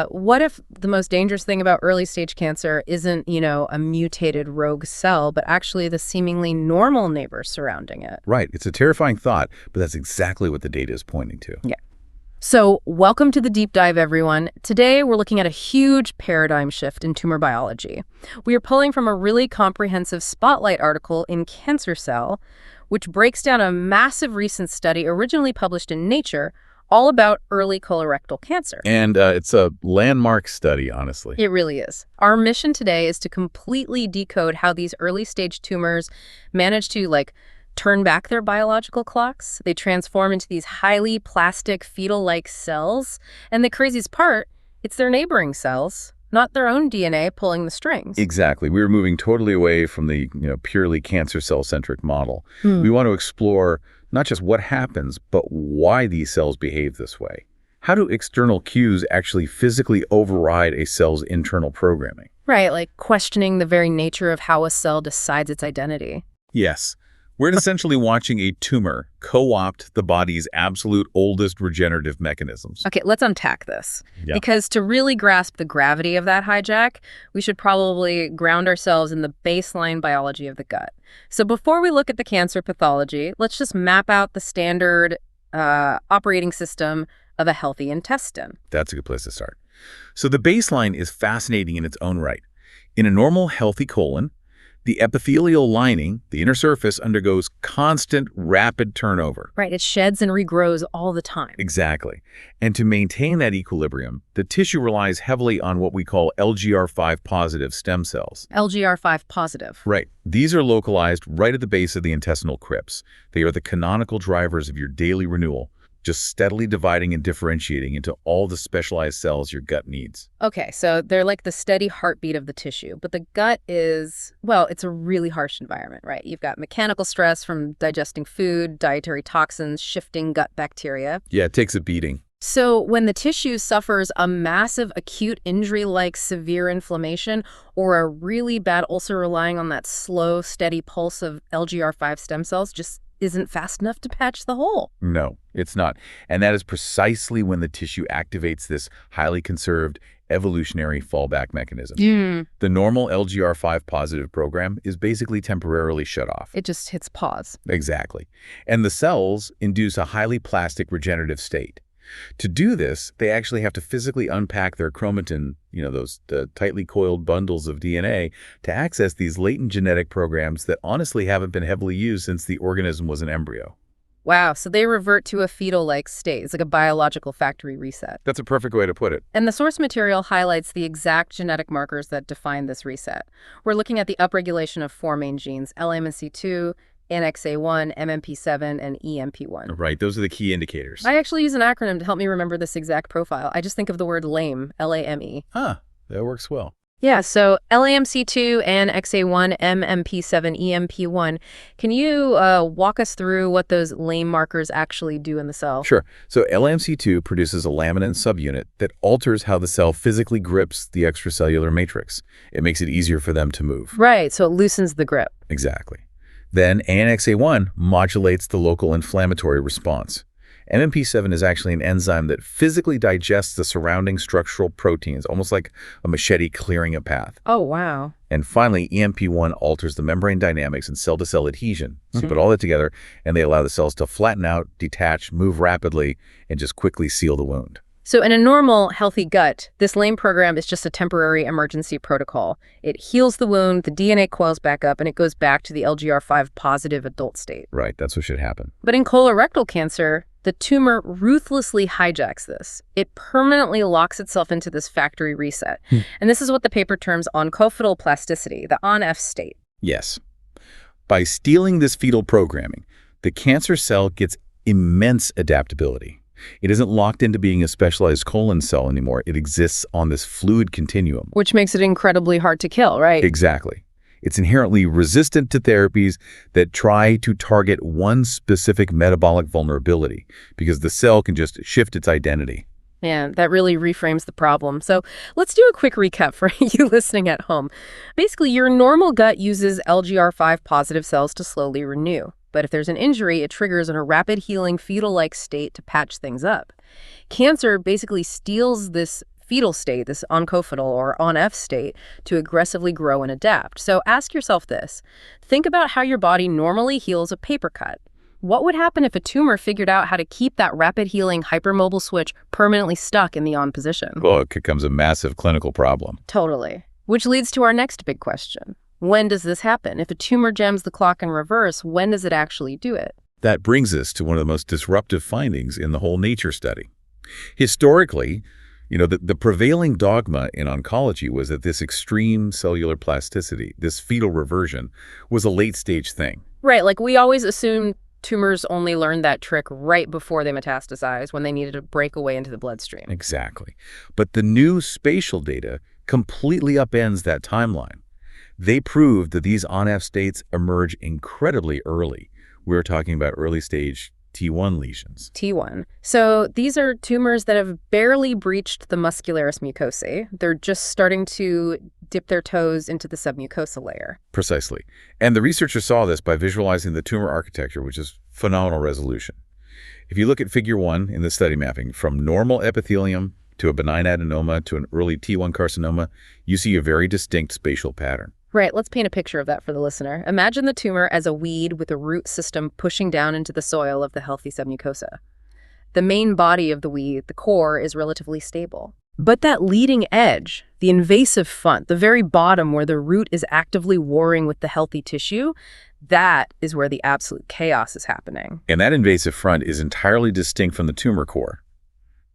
What if the most dangerous thing about early stage cancer isn't, a mutated rogue cell, but actually the seemingly normal neighbors surrounding it? Right. It's a terrifying thought, but that's exactly what the data is pointing to. Yeah. So welcome to the deep dive, everyone. Today, we're looking at a huge paradigm shift in tumor biology. We are pulling from a really comprehensive spotlight article in Cancer Cell, which breaks down a massive recent study originally published in Nature all about early colorectal cancer. And it's a landmark study, honestly. It really is. Our mission today is to completely decode how these early stage tumors manage to, turn back their biological clocks. They transform into these highly plastic fetal-like cells. And the craziest part, it's their neighboring cells, not their own DNA pulling the strings. Exactly. We were moving totally away from the purely cancer cell-centric model. We want to explore not just what happens, but why these cells behave this way. How do external cues actually physically override a cell's internal programming? Right, like questioning the very nature of how a cell decides its identity. Yes. We're essentially watching a tumor co-opt the body's absolute oldest regenerative mechanisms. Okay, let's unpack this. Yeah. Because to really grasp the gravity of that hijack, we should probably ground ourselves in the baseline biology of the gut. So before we look at the cancer pathology, let's just map out the standard operating system of a healthy intestine. That's a good place to start. So the baseline is fascinating in its own right. In a normal, healthy colon, the epithelial lining, the inner surface, undergoes constant, rapid turnover. Right, it sheds and regrows all the time. Exactly. And to maintain that equilibrium, the tissue relies heavily on what we call LGR5 positive stem cells. LGR5 positive. Right. These are localized right at the base of the intestinal crypts. They are the canonical drivers of your daily renewal, just steadily dividing and differentiating into all the specialized cells your gut needs. Okay, so they're like the steady heartbeat of the tissue, but the gut is, well, it's a really harsh environment, right? You've got mechanical stress from digesting food, dietary toxins, shifting gut bacteria. Yeah, it takes a beating. So when the tissue suffers a massive acute injury like severe inflammation or a really bad ulcer relying on that slow, steady pulse of LGR5 stem cells just isn't fast enough to patch the hole. No, it's not. And that is precisely when the tissue activates this highly conserved evolutionary fallback mechanism. The normal LGR5 positive program is basically temporarily shut off. It just hits pause. Exactly. And the cells induce a highly plastic regenerative state. To do this, they actually have to physically unpack their chromatin, the tightly coiled bundles of DNA, to access these latent genetic programs that honestly haven't been heavily used since the organism was an embryo. Wow, so they revert to a fetal-like state. It's like a biological factory reset. That's a perfect way to put it. And the source material highlights the exact genetic markers that define this reset. We're looking at the upregulation of four main genes, LAMC2, NXA1, MMP7, and EMP1. Right, those are the key indicators. I actually use an acronym to help me remember this exact profile. I just think of the word LAME, L-A-M-E. That works well. Yeah, so LAMC2, NXA1, MMP7, EMP1. Can you walk us through what those LAME markers actually do in the cell? Sure. So LAMC2 produces a laminin subunit that alters how the cell physically grips the extracellular matrix. It makes it easier for them to move. Right, so it loosens the grip. Exactly. Then ANXA1 modulates the local inflammatory response. MMP7 is actually an enzyme that physically digests the surrounding structural proteins, almost like a machete clearing a path. Oh, wow. And finally, EMP1 alters the membrane dynamics and cell-to-cell adhesion. So you put all that together, and they allow the cells to flatten out, detach, move rapidly, and just quickly seal the wound. So in a normal, healthy gut, this LAME program is just a temporary emergency protocol. It heals the wound, the DNA coils back up, and it goes back to the LGR5 positive adult state. Right, that's what should happen. But in colorectal cancer, the tumor ruthlessly hijacks this. It permanently locks itself into this factory reset. And this is what the paper terms oncofetal plasticity, the ONF state. Yes. By stealing this fetal programming, the cancer cell gets immense adaptability. It isn't locked into being a specialized colon cell anymore. It exists on this fluid continuum. Which makes it incredibly hard to kill, right? Exactly. It's inherently resistant to therapies that try to target one specific metabolic vulnerability because the cell can just shift its identity. Man, that really reframes the problem. So let's do a quick recap for you listening at home. Basically, your normal gut uses LGR5 positive cells to slowly renew. But if there's an injury, it triggers in a rapid healing fetal-like state to patch things up. Cancer basically steals this fetal state, this oncofetal or on-F state, to aggressively grow and adapt. So ask yourself this. Think about how your body normally heals a paper cut. What would happen if a tumor figured out how to keep that rapid-healing hypermobile switch permanently stuck in the on position? Well, it becomes a massive clinical problem. Totally. Which leads to our next big question. When does this happen? If a tumor jams the clock in reverse, when does it actually do it? That brings us to one of the most disruptive findings in the whole Nature study. Historically, the prevailing dogma in oncology was that this extreme cellular plasticity, this fetal reversion, was a late-stage thing. Right, like we always assumed tumors only learned that trick right before they metastasize, when they needed to break away into the bloodstream. Exactly. But the new spatial data completely upends that timeline. They proved that these on-F states emerge incredibly early. We're talking about early-stage T1 lesions. T1. So these are tumors that have barely breached the muscularis mucosae. They're just starting to dip their toes into the submucosal layer. Precisely. And the researchers saw this by visualizing the tumor architecture, which is phenomenal resolution. If you look at figure 1 in the study mapping, from normal epithelium to a benign adenoma to an early T1 carcinoma, you see a very distinct spatial pattern. Right, let's paint a picture of that for the listener. Imagine the tumor as a weed with a root system pushing down into the soil of the healthy submucosa. The main body of the weed, the core, is relatively stable. But that leading edge, the invasive front, the very bottom where the root is actively warring with the healthy tissue, that is where the absolute chaos is happening. And that invasive front is entirely distinct from the tumor core.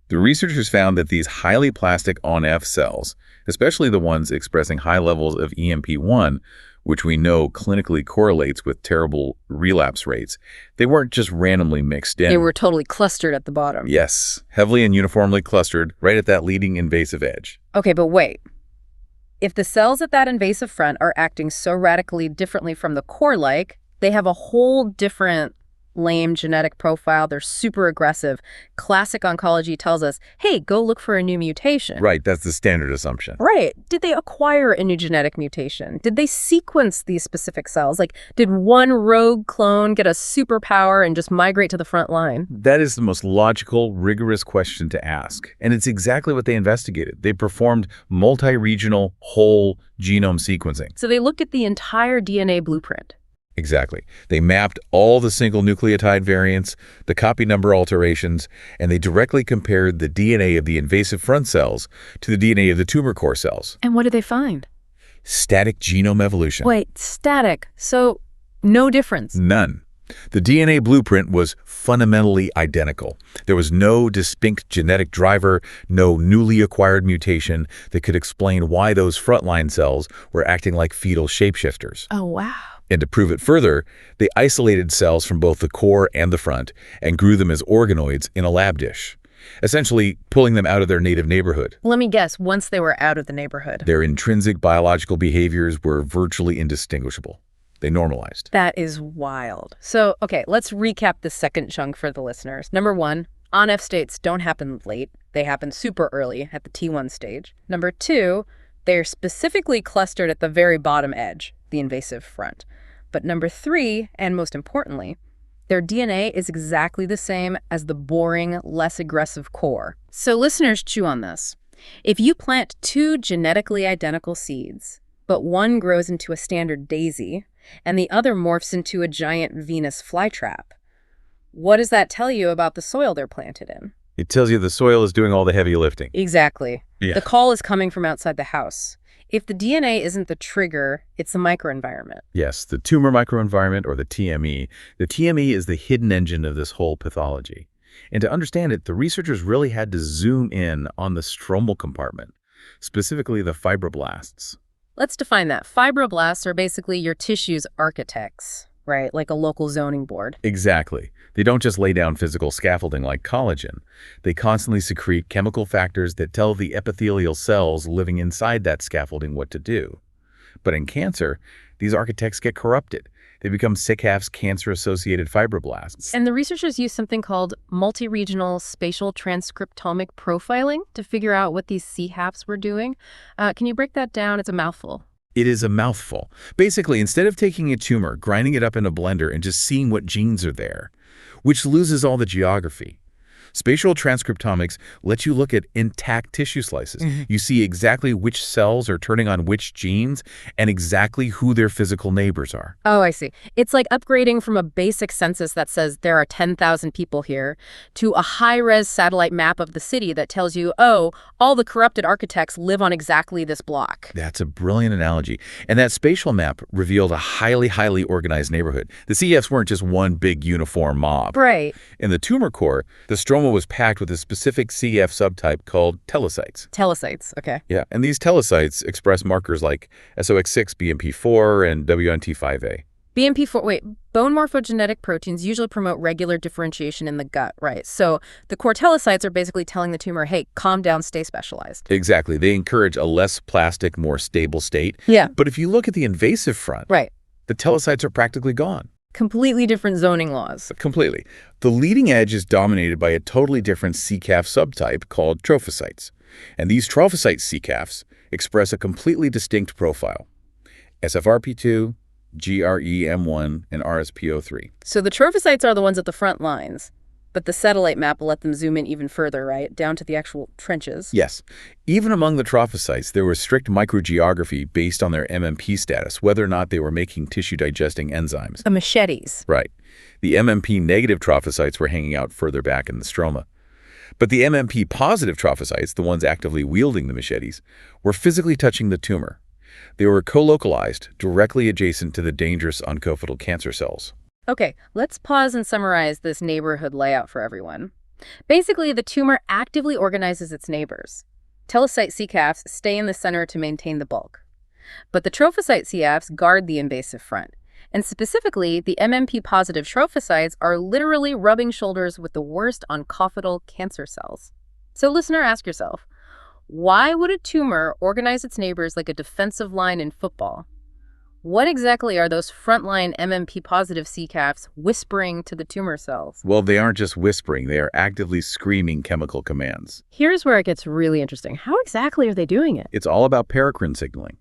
The researchers found that these highly plastic on-F cells, especially the ones expressing high levels of EMP1, which we know clinically correlates with terrible relapse rates, they weren't just randomly mixed in. They were totally clustered at the bottom. Yes, heavily and uniformly clustered right at that leading invasive edge. Okay, but wait. If the cells at that invasive front are acting so radically differently from the core-like, they have a whole different lame genetic profile. They're super aggressive. Classic oncology tells us, hey, go look for a new mutation. Right, that's the standard assumption. Right. Did they acquire a new genetic mutation? Did they sequence these specific cells? Like, did one rogue clone get a superpower and just migrate to the front line? That is the most logical, rigorous question to ask. And it's exactly what they investigated. They performed multi-regional whole genome sequencing. So they looked at the entire DNA blueprint. Exactly. They mapped all the single nucleotide variants, the copy number alterations, and they directly compared the DNA of the invasive front cells to the DNA of the tumor core cells. And what did they find? Static genome evolution. Wait, static. So no difference? None. The DNA blueprint was fundamentally identical. There was no distinct genetic driver, no newly acquired mutation that could explain why those frontline cells were acting like fetal shapeshifters. Oh, wow. And to prove it further, they isolated cells from both the core and the front and grew them as organoids in a lab dish, essentially pulling them out of their native neighborhood. Let me guess, once they were out of the neighborhood. Their intrinsic biological behaviors were virtually indistinguishable. They normalized. That is wild. So, okay, let's recap the second chunk for the listeners. Number 1, on-F states don't happen late. They happen super early at the T1 stage. Number 2, they're specifically clustered at the very bottom edge, the invasive front. But number 3, and most importantly, their DNA is exactly the same as the boring, less aggressive core. So listeners, chew on this. If you plant 2 genetically identical seeds, but one grows into a standard daisy, and the other morphs into a giant Venus flytrap, what does that tell you about the soil they're planted in? It tells you the soil is doing all the heavy lifting. Exactly. Yeah. The call is coming from outside the house. If the DNA isn't the trigger, it's the microenvironment. Yes, the tumor microenvironment, or the TME. The TME is the hidden engine of this whole pathology. And to understand it, the researchers really had to zoom in on the stromal compartment, specifically the fibroblasts. Let's define that. Fibroblasts are basically your tissue's architects, right? Like a local zoning board. Exactly. They don't just lay down physical scaffolding like collagen. They constantly secrete chemical factors that tell the epithelial cells living inside that scaffolding what to do. But in cancer, these architects get corrupted. They become SICAF's cancer-associated fibroblasts. And the researchers use something called multi-regional spatial transcriptomic profiling to figure out what these CHAPs were doing. Can you break that down? It's a mouthful. It is a mouthful. Basically, instead of taking a tumor, grinding it up in a blender, and just seeing what genes are there, which loses all the geography. Spatial transcriptomics lets you look at intact tissue slices. You see exactly which cells are turning on which genes and exactly who their physical neighbors are. Oh, I see. It's like upgrading from a basic census that says there are 10,000 people here to a high-res satellite map of the city that tells you, oh, all the corrupted architects live on exactly this block. That's a brilliant analogy. And that spatial map revealed a highly organized neighborhood. The CEFs weren't just one big uniform mob. Right. In the tumor core, the stroma was packed with a specific CEF subtype called telecytes. Telecytes, okay. Yeah, and these telecytes express markers like SOX6, BMP4, and WNT5A. BMP4, wait, bone morphogenetic proteins usually promote regular differentiation in the gut, right? So the core telecytes are basically telling the tumor, hey, calm down, stay specialized. Exactly. They encourage a less plastic, more stable state. Yeah. But if you look at the invasive front, Right. the telecytes are practically gone. Completely different zoning laws. Completely. The leading edge is dominated by a totally different CCAF subtype called trophocytes. And these trophocyte CCAFs express a completely distinct profile. SFRP2, GREM1, and RSPO3. So the trophocytes are the ones at the front lines, but the satellite map will let them zoom in even further, right? Down to the actual trenches. Yes. Even among the trophocytes, there was strict microgeography based on their MMP status, whether or not they were making tissue-digesting enzymes. The machetes. Right. The MMP-negative trophocytes were hanging out further back in the stroma. But the MMP-positive trophocytes, the ones actively wielding the machetes, were physically touching the tumor. They were co-localized, directly adjacent to the dangerous oncofetal cancer cells. Okay, let's pause and summarize this neighborhood layout for everyone. Basically, the tumor actively organizes its neighbors. Telecyte CCAFs stay in the center to maintain the bulk. But the trophocyte CFs guard the invasive front. And specifically, the MMP-positive trophocytes are literally rubbing shoulders with the worst oncofetal cancer cells. So listener, ask yourself, why would a tumor organize its neighbors like a defensive line in football? What exactly are those frontline MMP-positive CCAFs whispering to the tumor cells? Well, they aren't just whispering, they are actively screaming chemical commands. Here's where it gets really interesting. How exactly are they doing it? It's all about paracrine signaling.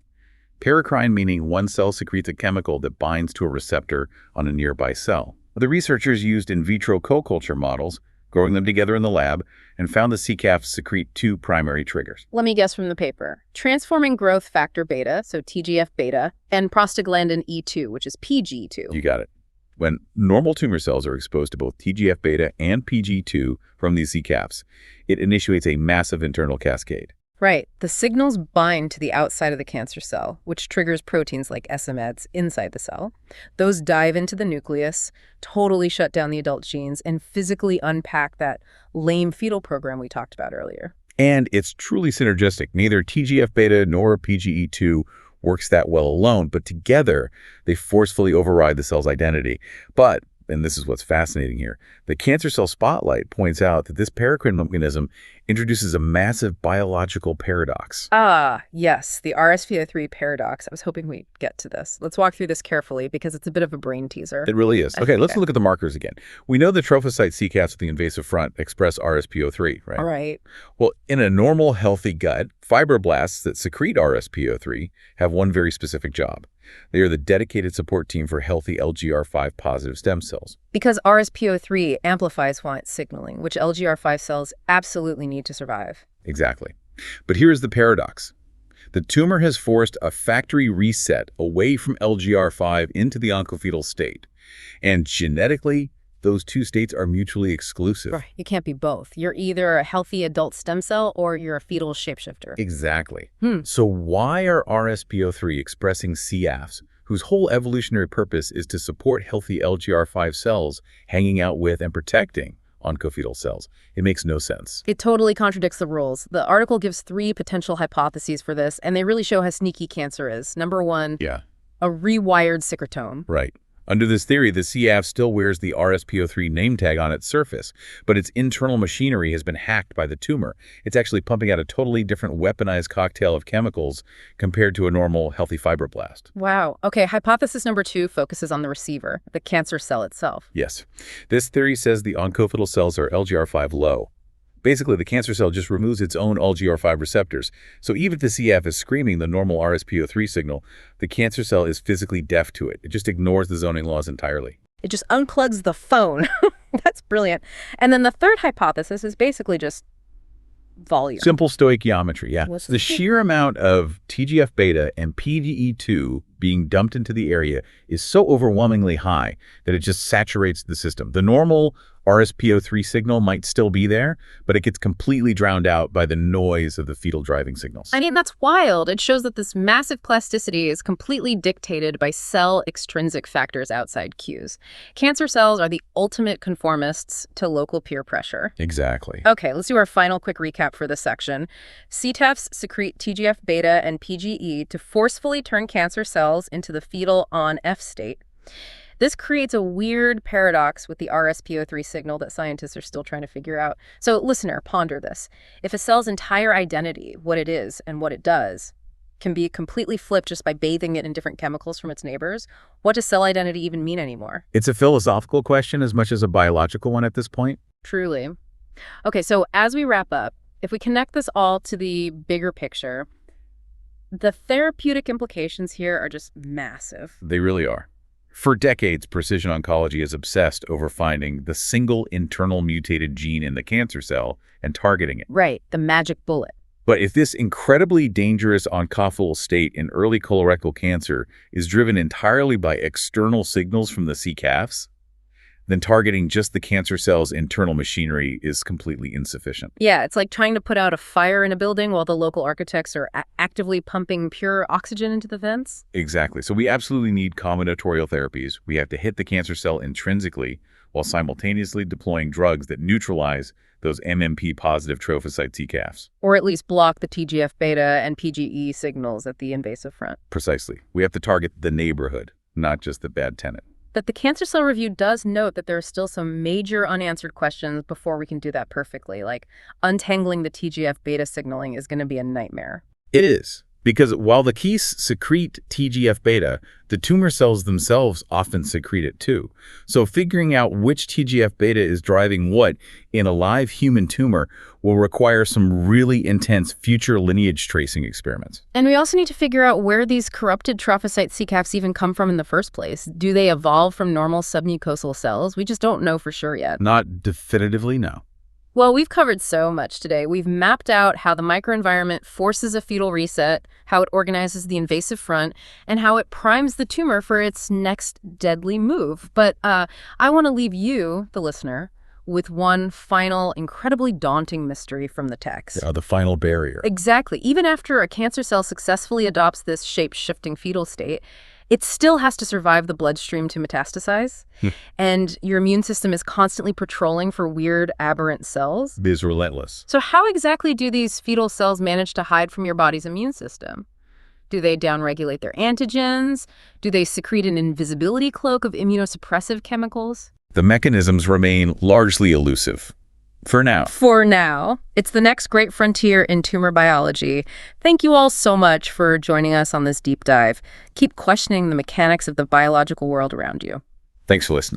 Paracrine meaning one cell secretes a chemical that binds to a receptor on a nearby cell. The researchers used in vitro co-culture models, growing them together in the lab, and found the CCAFs secrete two primary triggers. Let me guess from the paper. Transforming growth factor beta, so TGF-β, and prostaglandin E2, which is PGE2. You got it. When normal tumor cells are exposed to both TGF-β and PGE2 from these CCAFs, it initiates a massive internal cascade. Right. The signals bind to the outside of the cancer cell, which triggers proteins like SMEDs inside the cell. Those dive into the nucleus, totally shut down the adult genes, and physically unpack that lame fetal program we talked about earlier. And it's truly synergistic. Neither TGF-β nor PGE2 works that well alone, but together they forcefully override the cell's identity. But, and this is what's fascinating here, the cancer cell spotlight points out that this paracrine mechanism introduces a massive biological paradox. Ah, yes, the RSPO3 paradox. I was hoping we'd get to this. Let's walk through this carefully because it's a bit of a brain teaser. It really is. Okay, let's look at the markers again. We know the trophocyte CCAFs with the invasive front express RSPO3, right? All right. Well, in a normal, healthy gut, fibroblasts that secrete RSPO3 have one very specific job. They are the dedicated support team for healthy LGR5 positive stem cells. Because RSPO3 amplifies Wnt signaling, which LGR5 cells absolutely need to survive. Exactly. But here's the paradox. The tumor has forced a factory reset away from LGR5 into the oncofetal state. And genetically, those two states are mutually exclusive. Right. You can't be both. You're either a healthy adult stem cell or you're a fetal shapeshifter. Exactly. So why are RSPO3 expressing CAFs, whose whole evolutionary purpose is to support healthy LGR5 cells hanging out with and protecting oncofetal cells? It makes no sense. It totally contradicts the rules. The article gives 3 potential hypotheses for this, and they really show how sneaky cancer is. Number 1, a rewired secretome. Right. Under this theory, the CAF still wears the RSPO3 name tag on its surface, but its internal machinery has been hacked by the tumor. It's actually pumping out a totally different weaponized cocktail of chemicals compared to a normal, healthy fibroblast. Wow. Okay, hypothesis number 2 focuses on the receiver, the cancer cell itself. Yes. This theory says the oncofetal cells are LGR5 low. Basically, the cancer cell just removes its own LGR5 receptors. So even if the CF is screaming the normal RSPO3 signal, the cancer cell is physically deaf to it. It just ignores the zoning laws entirely. It just unplugs the phone. That's brilliant. And then the third hypothesis is basically just volume. Simple stoichiometry, yeah. What's The sheer amount of TGF-β and PGE2 being dumped into the area is so overwhelmingly high that it just saturates the system. The normal RSPO3 signal might still be there, but it gets completely drowned out by the noise of the fetal driving signals. I mean, that's wild. It shows that this massive plasticity is completely dictated by cell extrinsic factors outside cues. Cancer cells are the ultimate conformists to local peer pressure. Exactly. Okay, let's do our final quick recap for this section. CTEPs secrete TGF-β and PGE to forcefully turn cancer cells into the fetal on-F state. This creates a weird paradox with the RSPO3 signal that scientists are still trying to figure out. So, listener, ponder this. If a cell's entire identity, what it is and what it does, can be completely flipped just by bathing it in different chemicals from its neighbors, what does cell identity even mean anymore? It's a philosophical question as much as a biological one at this point. Truly. Okay, so as we wrap up, if we connect this all to the bigger picture, the therapeutic implications here are just massive. They really are. For decades, precision oncology has obsessed over finding the single internal mutated gene in the cancer cell and targeting it. Right, the magic bullet. But if this incredibly dangerous oncofetal state in early colorectal cancer is driven entirely by external signals from the CCAFs, then targeting just the cancer cell's internal machinery is completely insufficient. Yeah, it's like trying to put out a fire in a building while the local architects are actively pumping pure oxygen into the vents. Exactly. So we absolutely need combinatorial therapies. We have to hit the cancer cell intrinsically while simultaneously deploying drugs that neutralize those MMP-positive trophocyte CCAFs. Or at least block the TGF-β and PGE signals at the invasive front. Precisely. We have to target the neighborhood, not just the bad tenant. But the Cancer Cell Review does note that there are still some major unanswered questions before we can do that perfectly, like untangling the TGF-β signaling is going to be a nightmare. It is, because while the keys secrete TGF-β, the tumor cells themselves often secrete it too. So figuring out which TGF-β is driving what in a live human tumor will require some really intense future lineage tracing experiments. And we also need to figure out where these corrupted trophocyte CCAFs even come from in the first place. Do they evolve from normal submucosal cells? We just don't know for sure yet. Not definitively, no. Well, we've covered so much today. We've mapped out how the microenvironment forces a fetal reset, how it organizes the invasive front, and how it primes the tumor for its next deadly move. But I want to leave you, the listener, with one final, incredibly daunting mystery from the text. The final barrier. Exactly. Even after a cancer cell successfully adopts this shape-shifting fetal state, it still has to survive the bloodstream to metastasize. And your immune system is constantly patrolling for weird, aberrant cells. It is relentless. So how exactly do these fetal cells manage to hide from your body's immune system? Do they downregulate their antigens? Do they secrete an invisibility cloak of immunosuppressive chemicals? The mechanisms remain largely elusive. For now. For now. It's the next great frontier in tumor biology. Thank you all so much for joining us on this deep dive. Keep questioning the mechanics of the biological world around you. Thanks for listening.